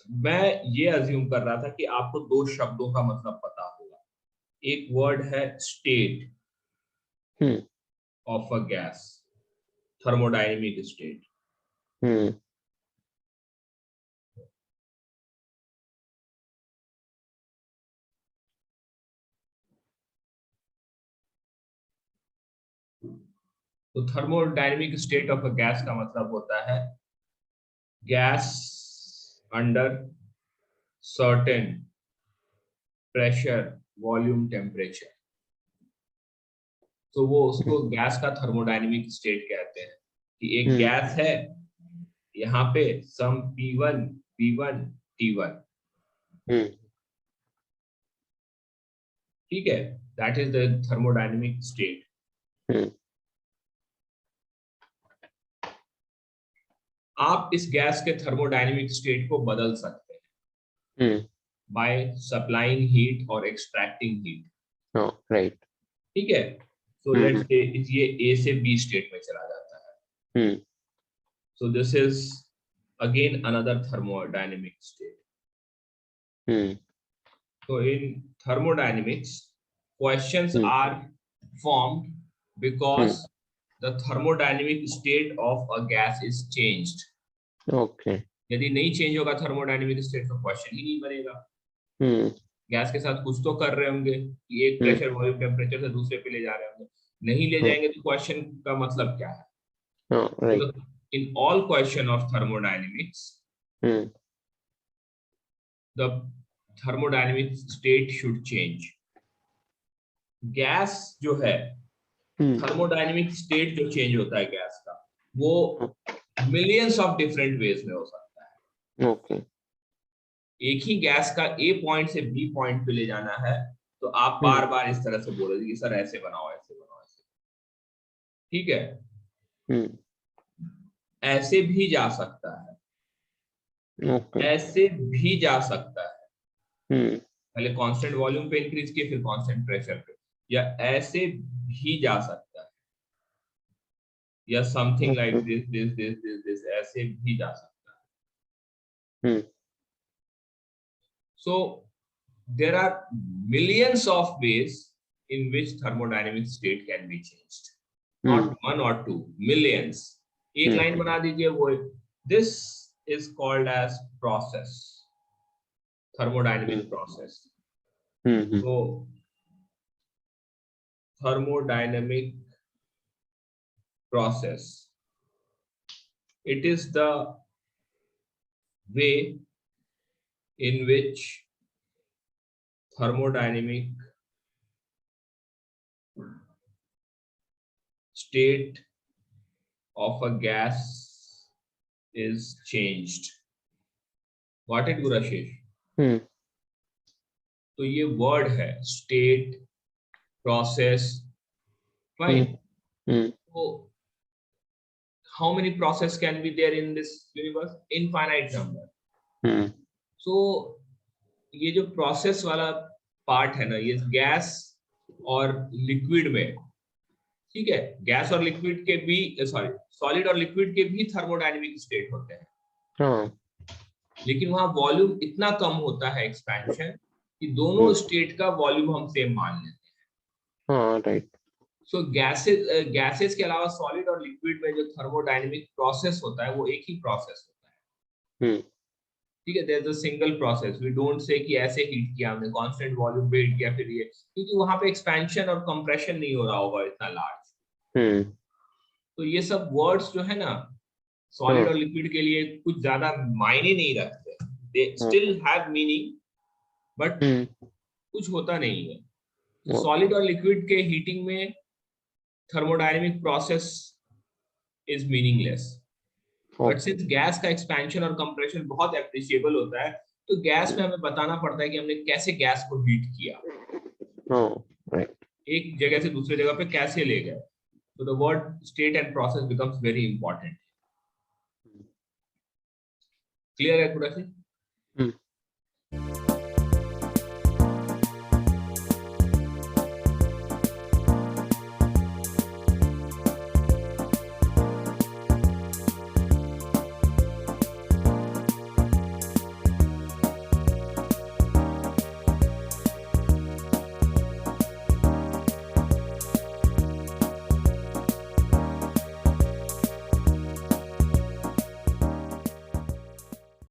मैं ये अज्यूम कर रहा था कि आपको दो शब्दों का मतलब पता होगा। एक वर्ड है state of a gas, thermodynamic state. तो thermodynamic state of a gas का मतलब होता है gas under certain pressure, volume, temperature. तो वो उसको गैस का थर्मोडायनेमिक स्टेट कहते हैं कि एक गैस है, यहाँ पे सम P1, P1, T1, ठीक है, that is the thermodynamic state. आप इस गैस के थर्मोडायनेमिक स्टेट को बदल सकते हैं बाय सप्लाइंग हीट और एक्सट्रैक्टिंग हीट। राइट, ठीक है। सो लेट्स से ये A से B स्टेट में चला जाता है। So this is again another thermodynamic state. So in thermodynamics, questions are formed because the thermodynamic state of a gas is changed. Okay. यदि नहीं चेंज होगा थर्मोडायनेमिक स्टेट तो क्वेश्चन ही नहीं बनेगा। गैस के साथ कुछ तो कर रहे होंगे कि एक प्रेशर वॉल्यूम टेम्परेचर से दूसरे पे ले जा रहे होंगे, नहीं ले जाएंगे तो क्वेश्चन का मतलब क्या है? right. So in all question of thermodynamics, the thermodynamic state should change. Gas जो है थर्मोडायनेमिक स्टेट जो चेंज होता है गैस का, वो मिलियंस ऑफ डिफरेंट वेज में हो सकता है। Okay. एक ही गैस का A पॉइंट से B पॉइंट पे ले जाना है तो आप बार बार इस तरह से बोलोगे कि सर ऐसे बनाओ, ऐसे बनाओ, ऐसे, ठीक है। ऐसे भी जा सकता है, Okay. ऐसे भी जा सकता है। पहले कांस्टेंट वॉल्यूम पे इंक्रीज किए फिर कांस्टेंट प्रेशर पे, या ऐसे भी जा सकता है, या समथिंग लाइक दिस ऐसे भी जा सकता है। So there are millions of ways in which thermodynamic state can be changed, not one or two, millions. एक लाइन बना दीजिए वो, this is called as process, thermodynamic process. So thermodynamic process, it is the way in which thermodynamic state of a gas is changed. Got it, Gurashish? तो ये word है state, process, fine. तो how many process can be there in this universe? Infinite number. So ये जो process वाला part है ना, ये गैस और लिक्विड में, ठीक है, गैस और लिक्विड के भी, सॉरी, सॉलिड और लिक्विड के भी थर्मोडायनेमिक स्टेट होते हैं। लेकिन वहां वॉल्यूम इतना कम होता है, एक्सपेंशन, कि दोनों स्टेट का वॉल्यूम हम सेम मान लेते हैं। राइट। सो गैसेस के अलावा सॉलिड और लिक्विड में जो थर्मोडायनेमिक प्रोसेस होता है वो एक ही प्रोसेस होता है। ठीक है, there is a single process. We don't say कि ऐसे हीट किया हमने, कांस्टेंट वॉल्यूम पे हीट किया फिर ये, क्योंकि वहां पे एक्सपेंशन और कंप्रेशन नहीं हो रहा होगा इतना लार्ज। तो ये सब वर्ड्स जो है ना, सॉलिड और लिक्विड के लिए कुछ ज्यादा मायने नहीं रखते, they still have meaning, but कुछ होता नहीं है। सॉलिड और लिक्विड के हीटिंग में thermodynamic process is meaningless, but since gas का एक्सपेंशन और कंप्रेशन बहुत एप्रिशिएबल होता है, तो गैस में हमें बताना पड़ता है कि हमने कैसे गैस को हीट किया, एक जगह से दूसरे जगह पे कैसे ले गए। So the word state and process becomes very important. Clear है पूरा?